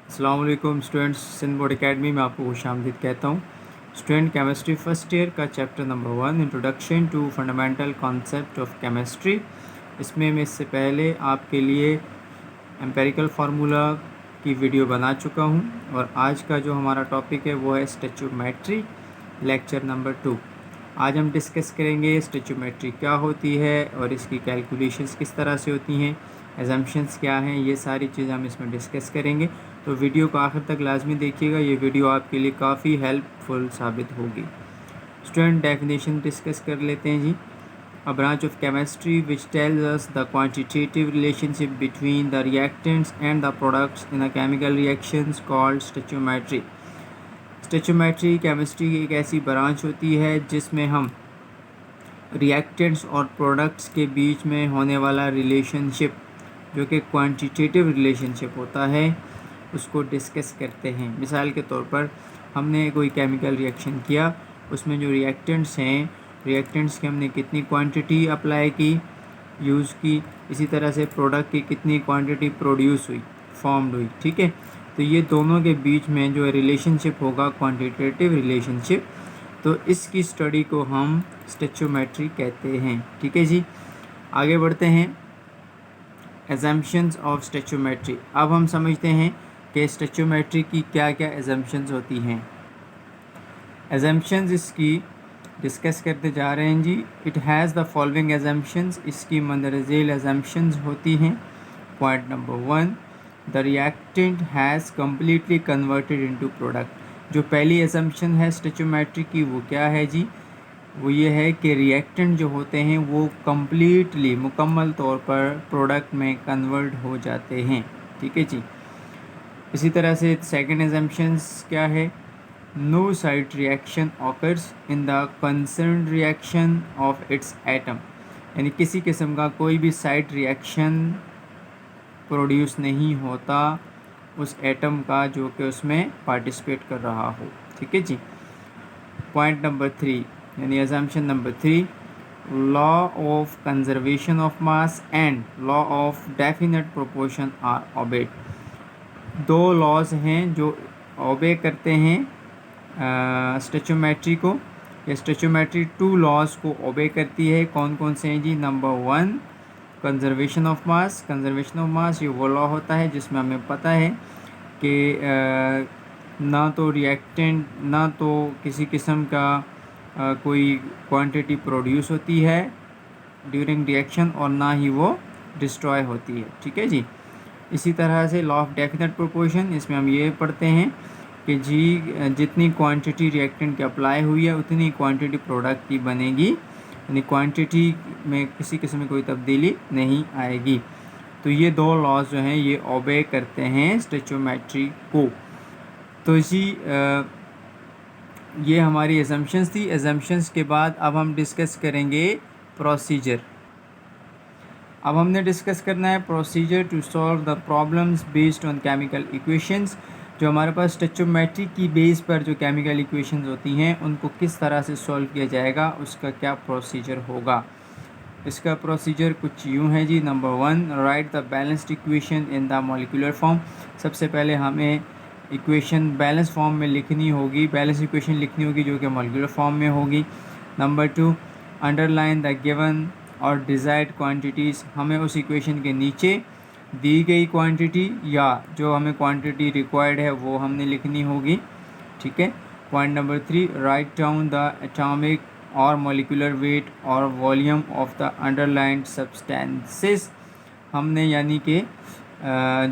अस्सलाम वालेकुम students, Sindh board academy में आपको खुशामदीद कहता हूँ। स्टूडेंट केमिस्ट्री फर्स्ट ईयर का chapter number 1 introduction to fundamental concept of chemistry. इसमें मैं इससे पहले आपके लिए एम्पेरिकल फार्मूला की वीडियो बना चुका हूँ और आज का जो हमारा टॉपिक है वो है स्टोइचियोमेट्री, लेक्चर नंबर 2। आज हम डिस्कस करेंगे स्टोइचियोमेट्री क्या होती है और इसकी कैलकुलेशंस किस तरह से होती हैं, एजम्पशंस क्या हैं, ये सारी चीज़ें हम इसमें डिस्कस करेंगे। तो वीडियो को आखिर तक लाजमी देखिएगा, ये वीडियो आपके लिए काफ़ी हेल्पफुल साबित होगी। स्टूडेंट डेफिनेशन डिस्कस कर लेते हैं जी। A branch of chemistry which tells us the quantitative relationship between the reactants and the products in a chemical reactions called stoichiometry। Stoichiometry chemistry की एक ऐसी ब्रांच होती है जिसमें हम रिएक्टेंट्स और प्रोडक्ट्स के बीच में होने वाला रिलेशनशिप, जो कि क्वांटिटेटिव रिलेशनशिप होता है, उसको डिस्कस करते हैं। मिसाल के तौर पर हमने कोई केमिकल रिएक्शन किया, उसमें जो रिएक्टेंट्स हैं, रिएक्टेंट्स की हमने कितनी क्वांटिटी अप्लाई की, यूज़ की, इसी तरह से प्रोडक्ट की कितनी क्वांटिटी प्रोड्यूस हुई, फॉर्म्ड हुई। ठीक है, तो ये दोनों के बीच में जो रिलेशनशिप होगा, क्वांटिटेटिव रिलेशनशिप, तो इसकी स्टडी को हम स्टोइचियोमेट्री कहते हैं। ठीक है जी, आगे बढ़ते हैं। Assumptions of stoichiometry. अब हम समझते हैं कि स्टोइचियोमेट्री की क्या क्या एजम्पशंस होती हैं। एजम्पशंस इसकी डिस्कस करते जा रहे हैं जी। It has the following assumptions, इसकी मंदरज़ेल एजम्पशंस होती हैं। Point number 1, the reactant has completely converted into product. जो पहली एजम्पशन है स्टोइचियोमेट्री की वो क्या है जी? वो ये है कि रिएक्टेंट जो होते हैं वो कम्प्लीटली, मुकम्मल तौर पर प्रोडक्ट में कन्वर्ट हो जाते हैं। ठीक है जी। इसी तरह से सेकंड एजम्पशंस क्या है? No side reaction occurs in the concern reaction of its atom. यानी किसी किस्म का कोई भी साइड रिएक्शन प्रोड्यूस नहीं होता उस एटम का जो कि उसमें पार्टिसिपेट कर रहा हो। ठीक है जी। पॉइंट नंबर 3 यानी assumption number 3, law of conservation of mass and law of definite proportion are obeyed. दो लॉज हैं जो ओबे करते हैं स्टोइचियोमेट्री को। या स्टोइचियोमेट्री 2 लॉज को ओबे करती है। कौन कौन से हैं जी? Number 1, conservation of mass. Conservation of mass ये वो लॉ होता है जिसमें हमें पता है कि ना तो रिएक्टेंट, ना तो किसी किस्म का कोई क्वांटिटी प्रोड्यूस होती है ड्यूरिंग रिएक्शन और ना ही वो डिस्ट्रॉय होती है। ठीक है जी। इसी तरह से लॉ ऑफ डेफिनेट प्रोपोर्शन, इसमें हम ये पढ़ते हैं कि जी जितनी क्वांटिटी रिएक्टेंट की अप्लाई हुई है उतनी क्वांटिटी प्रोडक्ट की बनेगी, यानी क्वांटिटी में किसी किस्म की कोई तब्दीली नहीं आएगी। तो ये दो लॉज जो हैं ये ओबे करते हैं स्टोइचियोमेट्री को। तो ये हमारी एजम्पशंस थी। एजम्पशंस के बाद अब हम डिस्कस करेंगे प्रोसीजर। अब हमने डिस्कस करना है procedure to solve the problems based on chemical equations. जो हमारे पास स्टोइचियोमेट्री की बेस पर जो केमिकल इक्वेशंस होती हैं उनको किस तरह से सॉल्व किया जाएगा, उसका क्या प्रोसीजर होगा। इसका प्रोसीजर कुछ यूँ है जी। Number 1, write the balanced equation in the molecular form. सबसे पहले हमें इक्वेशन बैलेंस फॉर्म में लिखनी होगी, बैलेंस इक्वेशन लिखनी होगी जो कि मॉलिक्यूलर फॉर्म में होगी। नंबर 2, अंडरलाइन द गिवन और डिज़ायर्ड क्वांटिटीज़। हमें उस इक्वेशन के नीचे दी गई क्वांटिटी या जो हमें क्वांटिटी रिक्वायर्ड है वो हमने लिखनी होगी। ठीक है। Point number 3, write down the atomic और मॉलिक्यूलर वेट और volume of the underlined substances. हमने यानी कि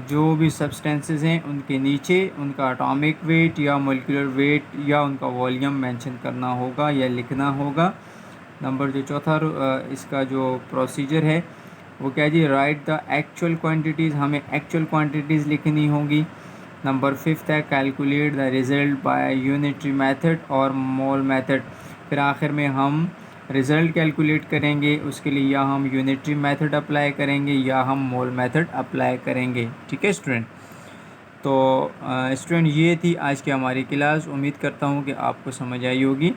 जो भी सब्सटेंसेस हैं उनके नीचे उनका एटॉमिक वेट या मॉलिक्यूलर वेट या उनका वॉल्यूम मेंशन करना होगा या लिखना होगा। नंबर जो चौथा इसका जो प्रोसीजर है वो क्या जी? Write the actual quantities. हमें एक्चुअल क्वांटिटीज़ लिखनी होगी। नंबर 5 है calculate the result by unitary method और मोल मेथड। फिर आखिर में हम रिज़ल्ट कैलकुलेट करेंगे, उसके लिए या हम यूनिटरी मेथड अप्लाई करेंगे या हम मोल मेथड अप्लाई करेंगे। ठीक है स्टूडेंट। तो स्टूडेंट ये थी आज की हमारी क्लास। उम्मीद करता हूँ कि आपको समझ आई होगी।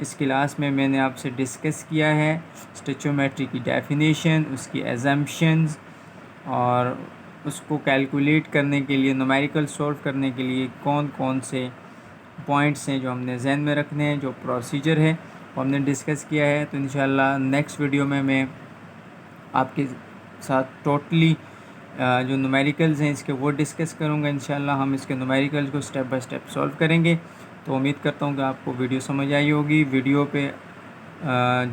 इस क्लास में मैंने आपसे डिस्कस किया है स्टोइचियोमेट्री की डेफिनेशन, उसकी एजम्पशंस और उसको कैलकुलेट करने के लिए, न्यूमेरिकल सॉल्व करने के लिए कौन कौन से पॉइंट्स हैं जो हमने जहन में रखने हैं, जो प्रोसीजर है वो हमने डिस्कस किया है। तो इंशाल्लाह नेक्स्ट वीडियो में मैं आपके साथ टोटली जो न्यूमेरिकल्स हैं इसके वो डिस्कस करूँगा। इंशाल्लाह हम इसके न्यूमेरिकल्स को स्टेप बाय स्टेप सॉल्व करेंगे। तो उम्मीद करता हूँ कि आपको वीडियो समझ आई होगी। वीडियो पे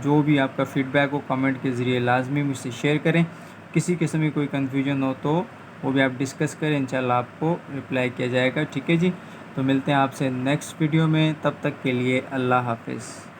जो भी आपका फ़ीडबैक हो कमेंट के ज़रिए लाजमी मुझसे शेयर करें। किसी किस्म की कोई कन्फ्यूजन हो तो वो भी आप डिस्कस करें, इंशाल्लाह आपको रिप्लाई किया जाएगा। ठीक है जी, तो मिलते हैं आपसे नेक्स्ट वीडियो में, तब तक के लिए अल्लाह हाफ़िज़।